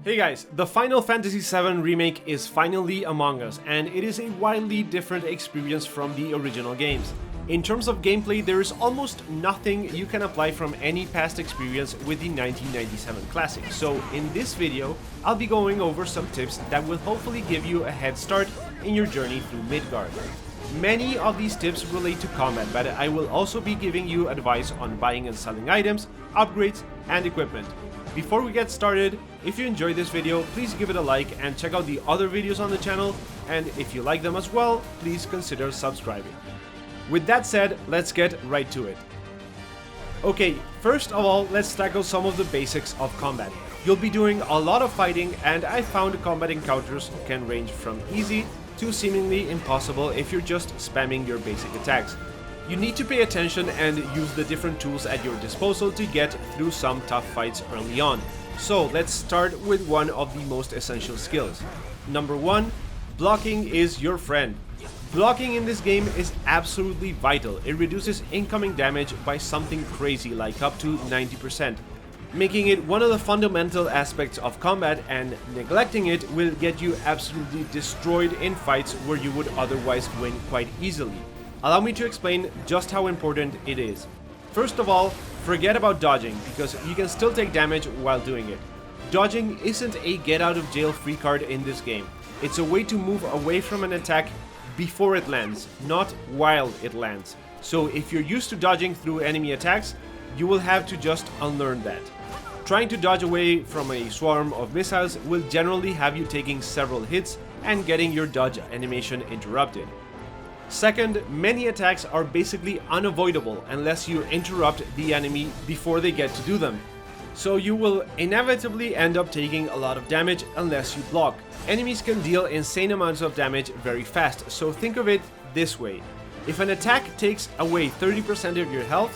Hey guys, the Final Fantasy VII Remake is finally among us, and it is a wildly different experience from the original games. In terms of gameplay, there is almost nothing you can apply from any past experience with the 1997 classic. So in this video, I'll be going over some tips that will hopefully give you a head start in your journey through Midgard. Many of these tips relate to combat, but I will also be giving you advice on buying and selling items, upgrades, and equipment. Before we get started, if you enjoyed this video, please give it a like and check out the other videos on the channel, and if you like them as well, please consider subscribing. With that said, let's get right to it. Okay, first of all, let's tackle some of the basics of combat. You'll be doing a lot of fighting, and I found combat encounters can range from easy to seemingly impossible if you're just spamming your basic attacks. You need to pay attention and use the different tools at your disposal to get through some tough fights early on. So let's start with one of the most essential skills. Number 1, blocking is your friend. Blocking in this game is absolutely vital. It reduces incoming damage by something crazy like up to 90%, making it one of the fundamental aspects of combat, and neglecting it will get you absolutely destroyed in fights where you would otherwise win quite easily. Allow me to explain just how important it is. First of all, forget about dodging, because you can still take damage while doing it. Dodging isn't a get out of jail free card in this game. It's a way to move away from an attack before it lands, not while it lands. So if you're used to dodging through enemy attacks, you will have to just unlearn that. Trying to dodge away from a swarm of missiles will generally have you taking several hits and getting your dodge animation interrupted. Second, many attacks are basically unavoidable unless you interrupt the enemy before they get to do them. So you will inevitably end up taking a lot of damage unless you block. Enemies can deal insane amounts of damage very fast, so think of it this way. If an attack takes away 30% of your health,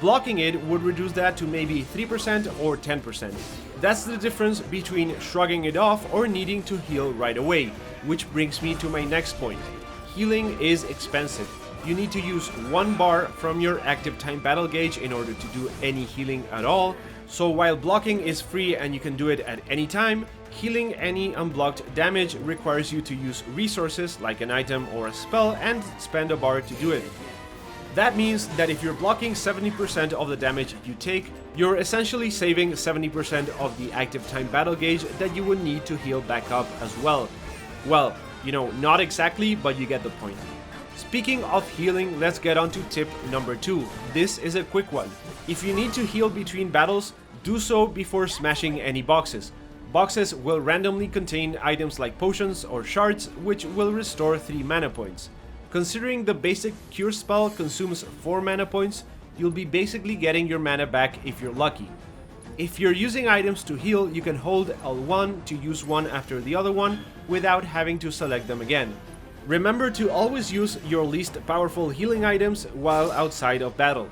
blocking it would reduce that to maybe 3% or 10%. That's the difference between shrugging it off or needing to heal right away, which brings me to my next point. Healing is expensive. You need to use 1 bar from your active time battle gauge in order to do any healing at all. So while blocking is free and you can do it at any time, healing any unblocked damage requires you to use resources like an item or a spell and spend a bar to do it. That means that if you're blocking 70% of the damage you take, you're essentially saving 70% of the active time battle gauge that you would need to heal back up as well. Well, you know, not exactly, but you get the point. Speaking of healing, let's get on to tip number 2. This is a quick one. If you need to heal between battles, do so before smashing any boxes. Boxes will randomly contain items like potions or shards, which will restore 3 mana points. Considering the basic cure spell consumes 4 mana points, you'll be basically getting your mana back if you're lucky. If you're using items to heal, you can hold L1 to use one after the other one without having to select them again. Remember to always use your least powerful healing items while outside of battle.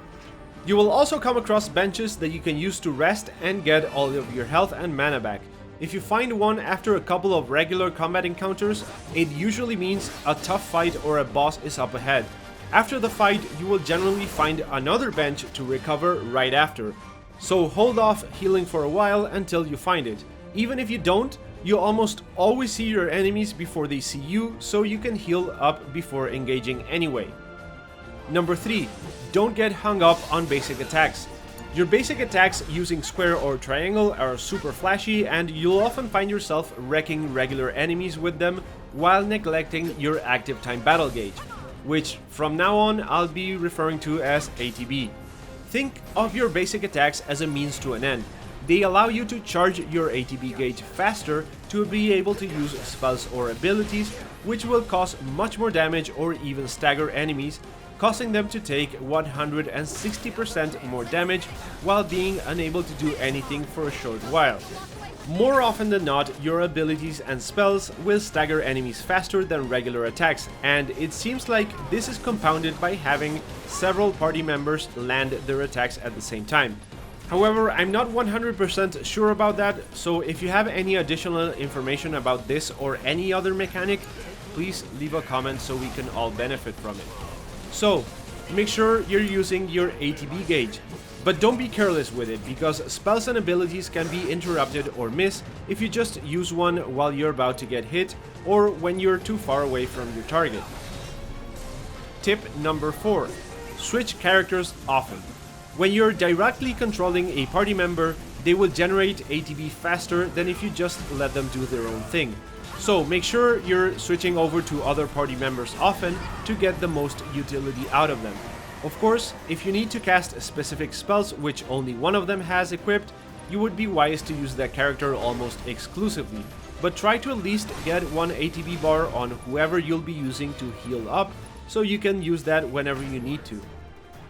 You will also come across benches that you can use to rest and get all of your health and mana back. If you find one after a couple of regular combat encounters, it usually means a tough fight or a boss is up ahead. After the fight, you will generally find another bench to recover right after. So hold off healing for a while until you find it. Even if you don't, you almost always see your enemies before they see you, so you can heal up before engaging anyway. Number 3, don't get hung up on basic attacks. Your basic attacks using square or triangle are super flashy, and you'll often find yourself wrecking regular enemies with them while neglecting your active time battle gauge, which from now on I'll be referring to as ATB. Think of your basic attacks as a means to an end. They allow you to charge your ATB gauge faster to be able to use spells or abilities, which will cause much more damage or even stagger enemies, causing them to take 160% more damage while being unable to do anything for a short while. More often than not, your abilities and spells will stagger enemies faster than regular attacks, and it seems like this is compounded by having several party members land their attacks at the same time. However, I'm not 100% sure about that, so if you have any additional information about this or any other mechanic, please leave a comment so we can all benefit from it. So, make sure you're using your ATB gauge. But don't be careless with it, because spells and abilities can be interrupted or miss if you just use one while you're about to get hit or when you're too far away from your target. Tip number 4. Switch characters often. When you're directly controlling a party member, they will generate ATB faster than if you just let them do their own thing. So make sure you're switching over to other party members often to get the most utility out of them. Of course, if you need to cast specific spells which only one of them has equipped, you would be wise to use that character almost exclusively. But try to at least get one ATB bar on whoever you'll be using to heal up, so you can use that whenever you need to.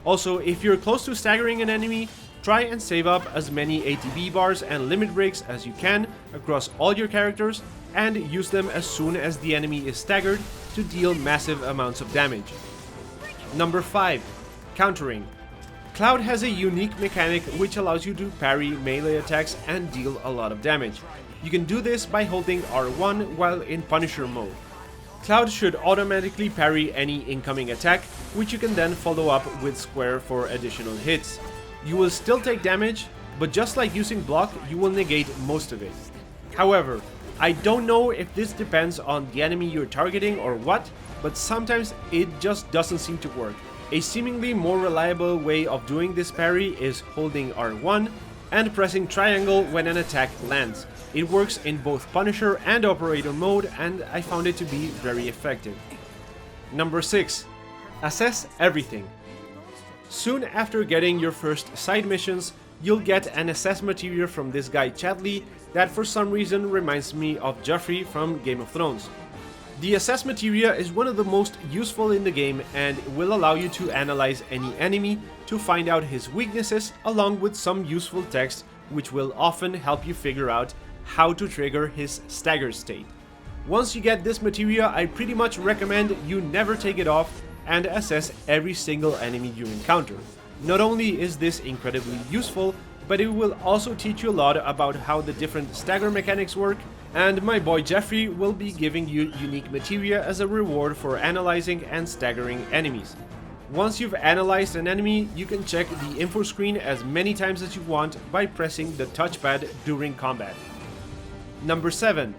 Also, if you're close to staggering an enemy, try and save up as many ATB bars and limit breaks as you can across all your characters and use them as soon as the enemy is staggered to deal massive amounts of damage. Number 5. Countering. Cloud has a unique mechanic which allows you to parry melee attacks and deal a lot of damage. You can do this by holding R1 while in Punisher mode. Cloud should automatically parry any incoming attack, which you can then follow up with square for additional hits. You will still take damage, but just like using block, you will negate most of it. However, I don't know if this depends on the enemy you're targeting or what, but sometimes it just doesn't seem to work. A seemingly more reliable way of doing this parry is holding R1 and pressing triangle when an attack lands. It works in both Punisher and Operator mode, and I found it to be very effective. Number 6. Assess everything. Soon after getting your first side missions, you'll get an assess materia from this guy Chadley that for some reason reminds me of Joffrey from Game of Thrones. The assess materia is one of the most useful in the game and will allow you to analyze any enemy to find out his weaknesses, along with some useful text which will often help you figure out how to trigger his stagger state. Once you get this materia, I pretty much recommend you never take it off and assess every single enemy you encounter. Not only is this incredibly useful, but it will also teach you a lot about how the different stagger mechanics work, and my boy Jeffrey will be giving you unique materia as a reward for analyzing and staggering enemies. Once you've analyzed an enemy, you can check the info screen as many times as you want by pressing the touchpad during combat. Number 7.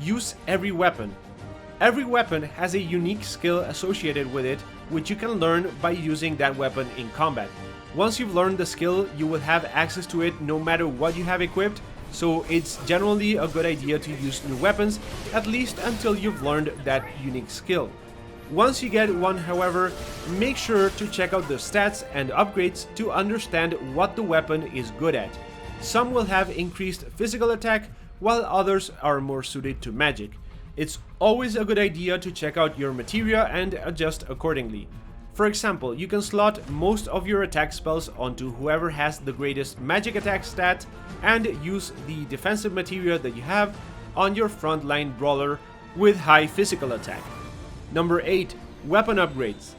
Use every weapon. Every weapon has a unique skill associated with it, which you can learn by using that weapon in combat. Once you've learned the skill, you will have access to it no matter what you have equipped, so it's generally a good idea to use new weapons, at least until you've learned that unique skill. Once you get one, however, make sure to check out the stats and upgrades to understand what the weapon is good at. Some will have increased physical attack, while others are more suited to magic. It's always a good idea to check out your materia and adjust accordingly. For example, you can slot most of your attack spells onto whoever has the greatest magic attack stat and use the defensive materia that you have on your frontline brawler with high physical attack. Number 8. Weapon upgrades.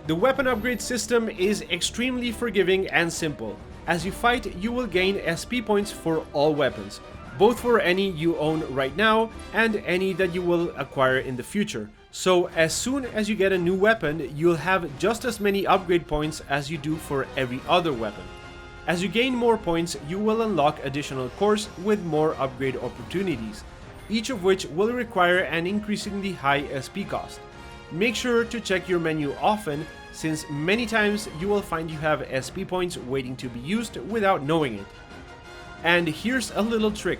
The weapon upgrade system is extremely forgiving and simple. As you fight, you will gain SP points for all weapons, both for any you own right now and any that you will acquire in the future. So as soon as you get a new weapon, you'll have just as many upgrade points as you do for every other weapon. As you gain more points, you will unlock additional cores with more upgrade opportunities, each of which will require an increasingly high SP cost. Make sure to check your menu often, since many times you will find you have SP points waiting to be used without knowing it. And here's a little trick.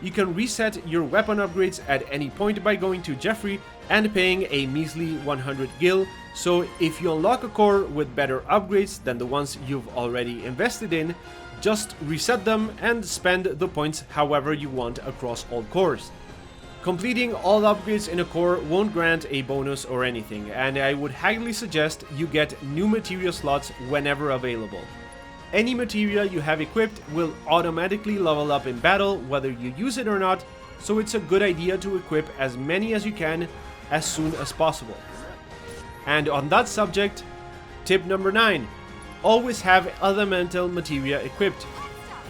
You can reset your weapon upgrades at any point by going to Jeffrey and paying a measly 100 gil, so if you unlock a core with better upgrades than the ones you've already invested in, just reset them and spend the points however you want across all cores. Completing all upgrades in a core won't grant a bonus or anything, and I would highly suggest you get new materia slots whenever available. Any materia you have equipped will automatically level up in battle whether you use it or not, so it's a good idea to equip as many as you can as soon as possible. And on that subject, tip number 9. Always have elemental materia equipped.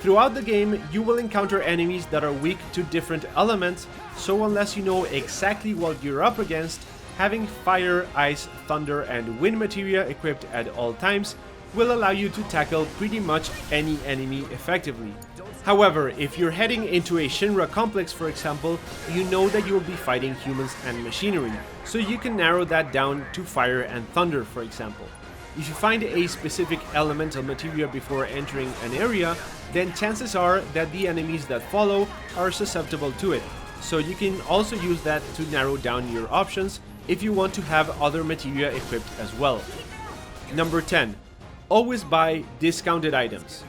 Throughout the game, you will encounter enemies that are weak to different elements, so unless you know exactly what you're up against, having fire, ice, thunder, and wind materia equipped at all times will allow you to tackle pretty much any enemy effectively. However, if you're heading into a Shinra complex, for example, you know that you will be fighting humans and machinery, so you can narrow that down to fire and thunder, for example. If you find a specific elemental materia before entering an area, then chances are that the enemies that follow are susceptible to it, so you can also use that to narrow down your options if you want to have other materia equipped as well. Number 10. Always buy discounted items.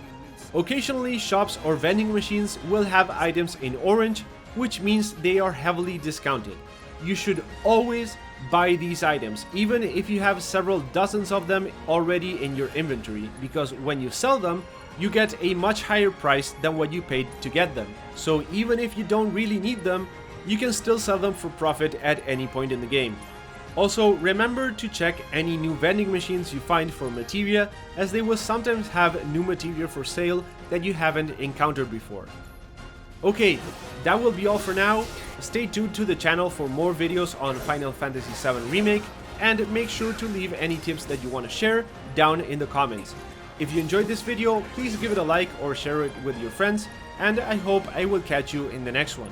Occasionally, shops or vending machines will have items in orange, which means they are heavily discounted. You should always buy these items, even if you have several dozens of them already in your inventory, because when you sell them, you get a much higher price than what you paid to get them. So even if you don't really need them, you can still sell them for profit at any point in the game. Also, remember to check any new vending machines you find for materia, as they will sometimes have new materia for sale that you haven't encountered before. Okay, that will be all for now. Stay tuned to the channel for more videos on Final Fantasy VII Remake, and make sure to leave any tips that you want to share down in the comments. If you enjoyed this video, please give it a like or share it with your friends, and I hope I will catch you in the next one.